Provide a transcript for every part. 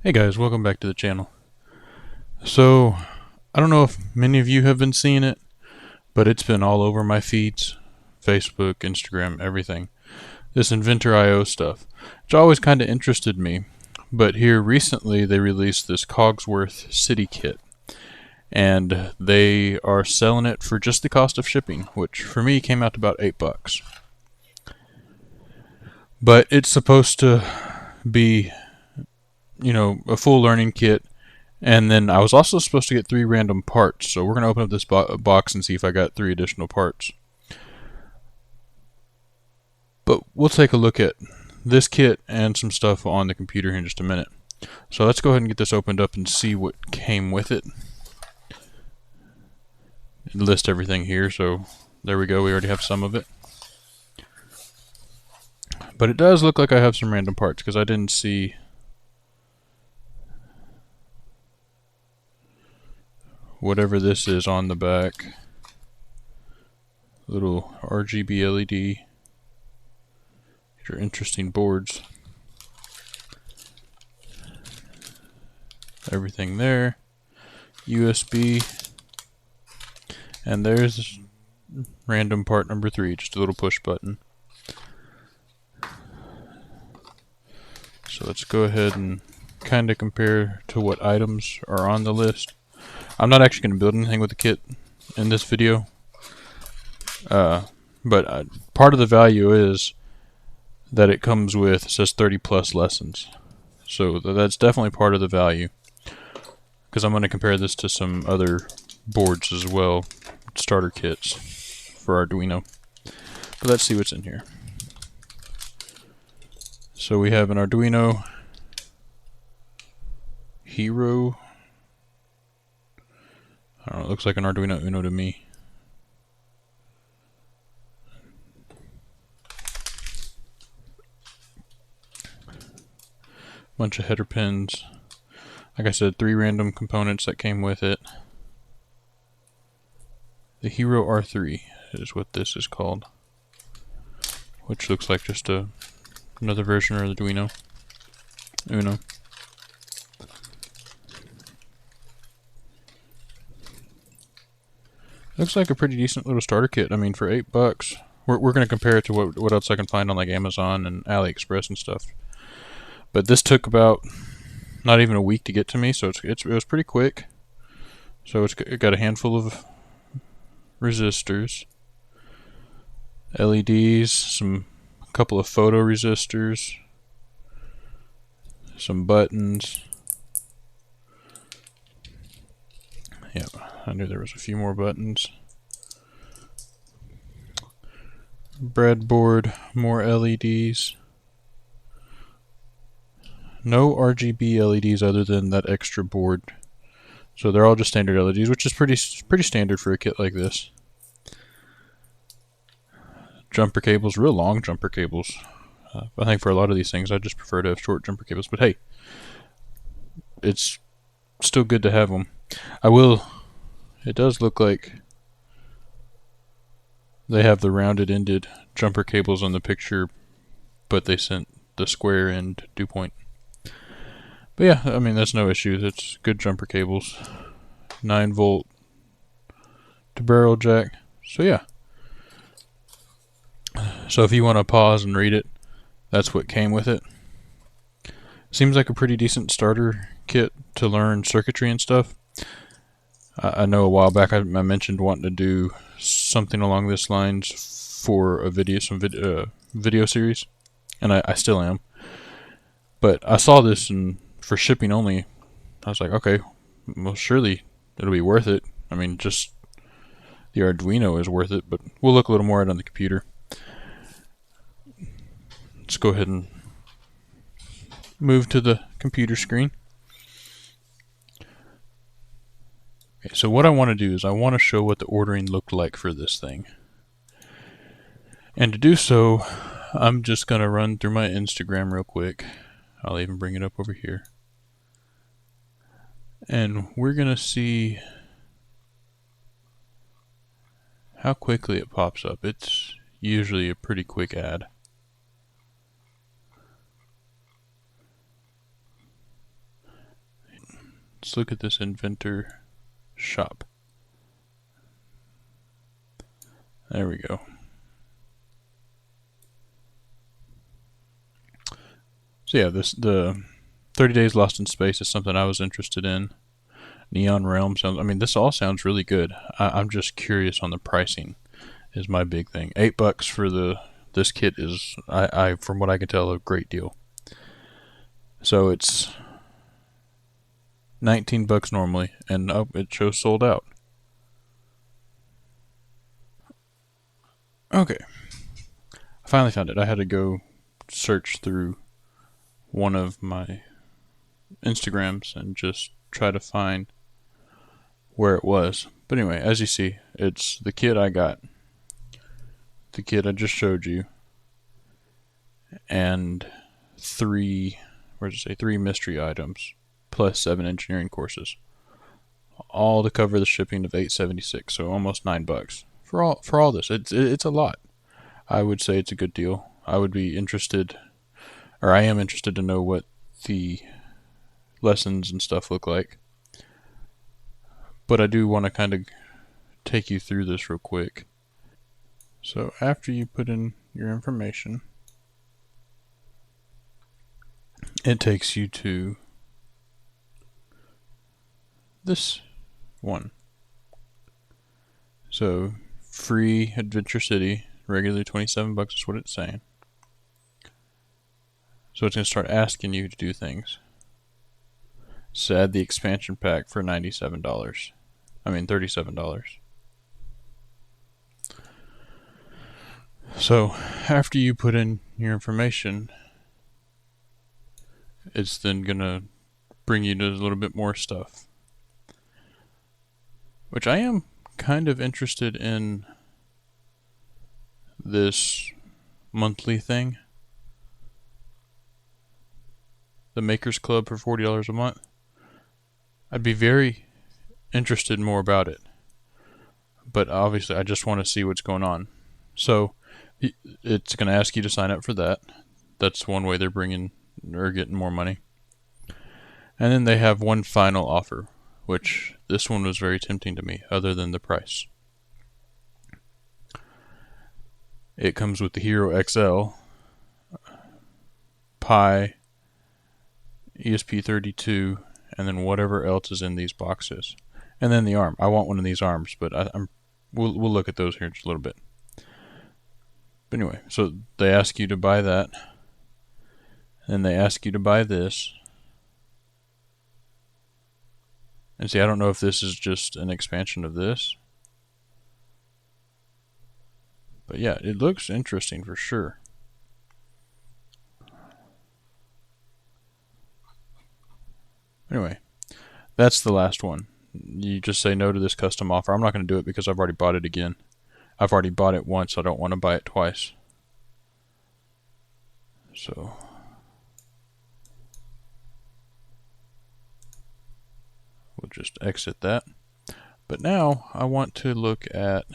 Hey guys, welcome back to the channel. So, I don't know if many of you have been seeing it, but it's been all over my feeds, Facebook, Instagram, everything. This Inventor.io stuff. It's always kind of interested me, but here recently they released this Cogsworth City Kit, and they are selling it for just the cost of shipping, which for me came out to about $8. But it's supposed to be, a full learning kit. And then I was also supposed to get 3 random parts, so we're going to open up this box and see if I got 3 additional parts. But we'll take a look at this kit and some stuff on the computer here in just a minute. So let's go ahead and get this opened up and see what came with it. List everything here, so there we go, we already have some of it. But it does look like I have some random parts, because I didn't see whatever this is on the back. Little RGB LED. These are interesting boards. Everything there. USB. And there's random part number 3, just a little push button. So let's go ahead and kind of compare to what items are on the list. I'm not actually going to build anything with the kit in this video. But part of the value is that it comes with, it says 30 plus lessons. So that's definitely part of the value. Because I'm going to compare this to some other boards as well, starter kits for Arduino. But let's see what's in here. So we have an Arduino Hero. I don't know, it looks like an Arduino Uno to me. Bunch of header pins. Like I said, 3 random components that came with it. The Hero R3 is what this is called, which looks like just another version of the Arduino Uno. Looks like a pretty decent little starter kit. I mean, for $8, we're going to compare it to what else I can find on like Amazon and AliExpress and stuff. But this took about not even a week to get to me, so it was pretty quick. So it got a handful of resistors, LEDs, a couple of photo resistors, some buttons. Yep, I knew there was a few more buttons. Breadboard, more LEDs. No RGB LEDs other than that extra board. So they're all just standard LEDs, which is pretty standard for a kit like this. Jumper cables, real long jumper cables. I think for a lot of these things I just prefer to have short jumper cables, but hey, it's still good to have them. It does look like they have the rounded ended jumper cables on the picture, but they sent the square end dew point. But yeah, I mean, that's no issue. It's good jumper cables. 9-volt to barrel jack. So yeah. So if you want to pause and read it, that's what came with it. Seems like a pretty decent starter kit to learn circuitry and stuff. I know a while back I mentioned wanting to do something along this lines for a video series, and I still am. But I saw this and for shipping only, I was like, okay, well surely it'll be worth it. I mean, just the Arduino is worth it, but we'll look a little more at it on the computer. Let's go ahead and move to the computer screen. Okay, so what I want to do is I want to show what the ordering looked like for this thing. And to do so, I'm just going to run through my Instagram real quick. I'll even bring it up over here. And we're going to see how quickly it pops up. It's usually a pretty quick ad. Let's look at this inventor shop. There we go. So yeah, the 30 Days Lost in Space is something I was interested in. Neon Realm sounds. I mean, this all sounds really good. I'm just curious on the pricing. Is my big thing. $8 for this kit is I from what I can tell a great deal. So it's $19 normally, and it shows sold out. Okay, I finally found it. I had to go search through one of my Instagrams and just try to find where it was. But anyway, as you see, it's the kit I got, the kit I just showed you, and three mystery items, plus 7 engineering courses, all to cover the shipping of $8.76, so almost $9 for all this. It's a lot. I would say it's a good deal. I would be interested, or I am interested to know what the lessons and stuff look like. But I do want to kind of take you through this real quick. So after you put in your information, it takes you to this one. So free Adventure City, regularly $27 is what it's saying. So it's going to start asking you to do things. So add the expansion pack for $97. I mean $37. So after you put in your information, it's then going to bring you to a little bit more stuff. Which I am kind of interested in this monthly thing. The Makers Club for $40 a month. I'd be very interested more about it. But obviously I just want to see what's going on. So it's going to ask you to sign up for that. That's one way they're bringing or getting more money. And then they have one final offer, which this one was very tempting to me, other than the price. It comes with the Hero XL, Pi, ESP32, and then whatever else is in these boxes. And then the arm. I want one of these arms, but we'll look at those here in just a little bit. But anyway, so they ask you to buy that, and they ask you to buy this. And see, I don't know if this is just an expansion of this. But yeah, it looks interesting for sure. Anyway, that's the last one. You just say no to this custom offer. I'm not going to do it because I've already bought it again. I've already bought it once. I don't want to buy it twice. So we'll just exit that. But now I want to look at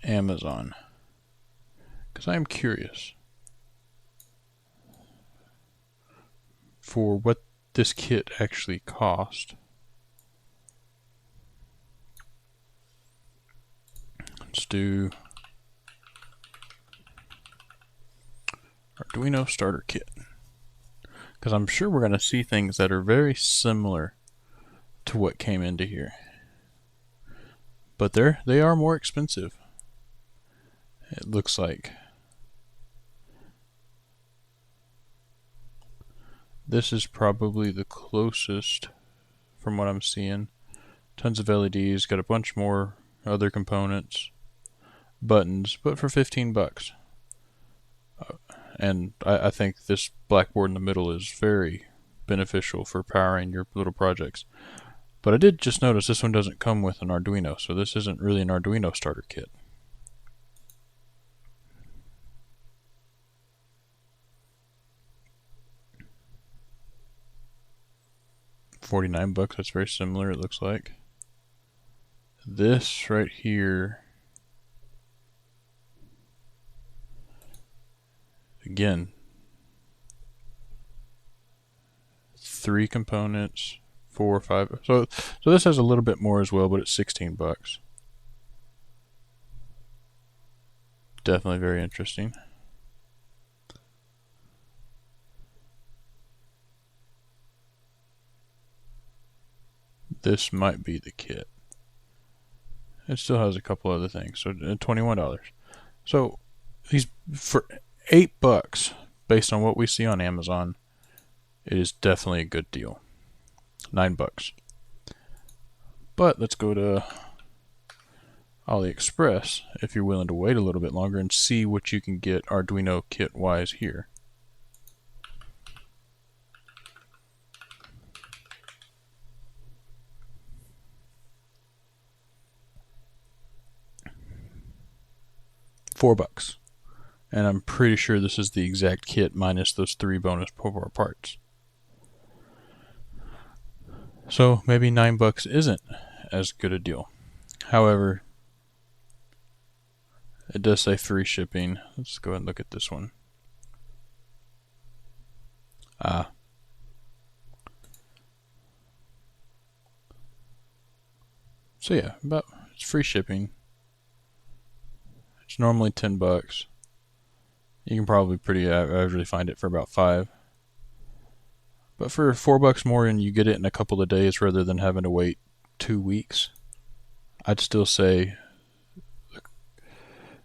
Amazon because I am curious for what this kit actually cost. Let's do Arduino starter kit, because I'm sure we're going to see things that are very similar to what came into here, but they are more expensive, it looks like. This is probably the closest from what I'm seeing. Tons of LEDs, got a bunch more other components, buttons, but for $15. And I think this blackboard in the middle is very beneficial for powering your little projects. But I did just notice this one doesn't come with an Arduino, so this isn't really an Arduino starter kit. $49, that's very similar, it looks like. This right here, again, 3 components, 4 or 5. So this has a little bit more as well, but it's $16. Definitely very interesting. This might be the kit. It still has a couple other things. So $21. So these for $8, based on what we see on Amazon, it is definitely a good deal. $9. But let's go to AliExpress if you're willing to wait a little bit longer and see what you can get Arduino kit wise here. $4. And I'm pretty sure this is the exact kit minus those 3 bonus parts. So maybe $9 isn't as good a deal. However, it does say free shipping. Let's go ahead and look at this one. So yeah, it's free shipping. It's normally $10. You can probably pretty averagely find it for about $5. But for $4 more and you get it in a couple of days rather than having to wait 2 weeks, I'd still say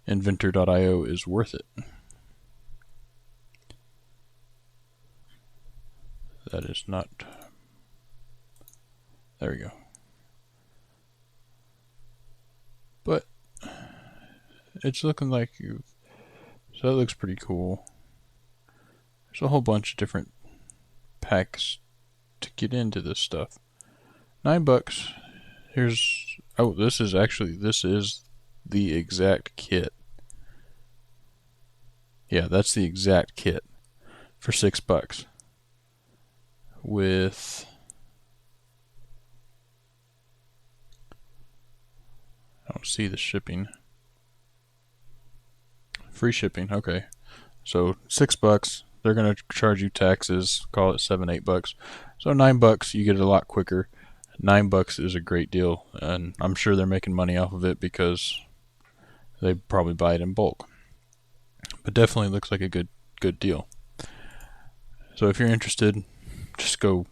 Inventor.io is worth it. That is not. There we go. But it's looking like you. So that looks pretty cool. There's a whole bunch of different packs to get into this stuff. $9. Here's this is the exact kit. Yeah, that's the exact kit for $6 with I don't see the shipping. Free shipping, okay. So $6, they're gonna charge you taxes, call it $7-8. So $9 you get it a lot quicker. $9 is a great deal, and I'm sure they're making money off of it because they probably buy it in bulk. But definitely looks like a good deal. So if you're interested, just go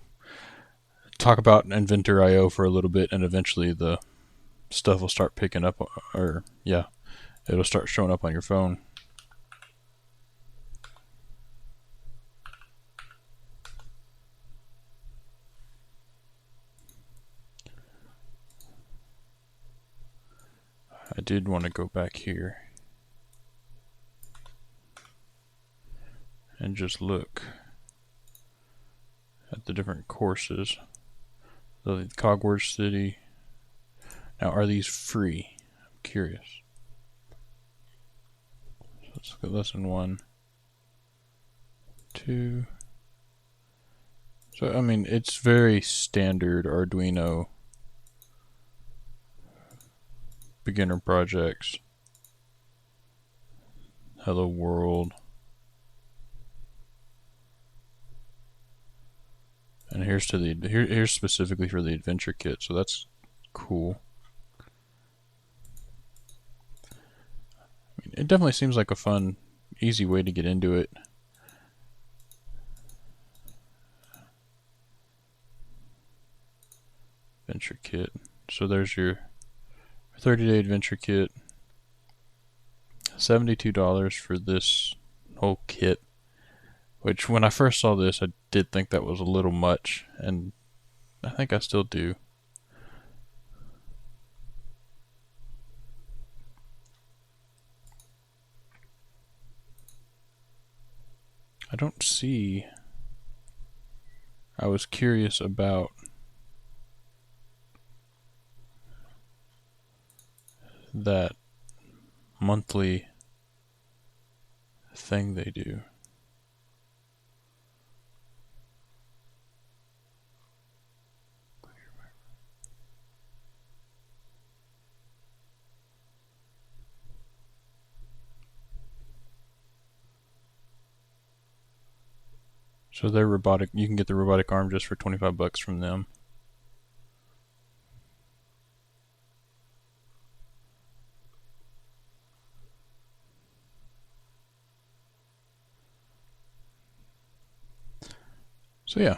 talk about Inventor.io for a little bit, and eventually the stuff will start picking up, or yeah, it'll start showing up on your phone. I did want to go back here and just look at the different courses. So the Cogsworth City. Now, are these free? I'm curious. So let's look at lesson 1, 2. So I mean, it's very standard Arduino beginner projects. Hello World. And here's here's specifically for the adventure kit, so that's cool. I mean, it definitely seems like a fun, easy way to get into it. Adventure kit. So there's your 30-day adventure kit. $72 for this whole kit. Which, when I first saw this, I did think that was a little much, and I think I still do. I don't see. I was curious about that monthly thing they do. So they're robotic. You can get the robotic arm just for 25 bucks from them. So yeah,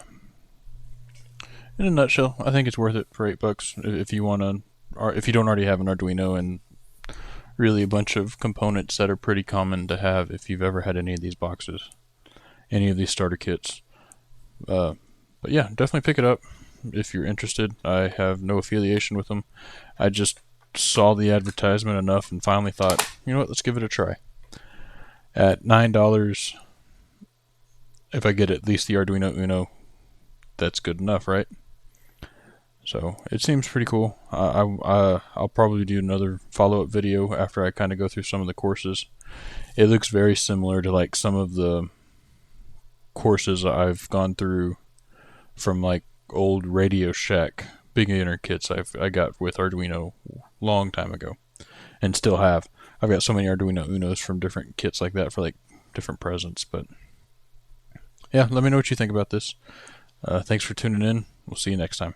in a nutshell, I think it's worth it for $8 if you want to, or if you don't already have an Arduino and really a bunch of components that are pretty common to have if you've ever had any of these boxes, any of these starter kits. But yeah, definitely pick it up if you're interested. I have no affiliation with them. I just saw the advertisement enough and finally thought, you know what, let's give it a try. At $9, if I get at least the Arduino Uno, that's good enough, right? So it seems pretty cool. I'll probably do another follow-up video after I kind of go through some of the courses. It looks very similar to like some of the courses I've gone through from like old Radio Shack beginner kits I got with Arduino long time ago and still have. I've got so many Arduino Unos from different kits like that for like different presents. But yeah, let me know what you think about this. Thanks for tuning in. We'll see you next time.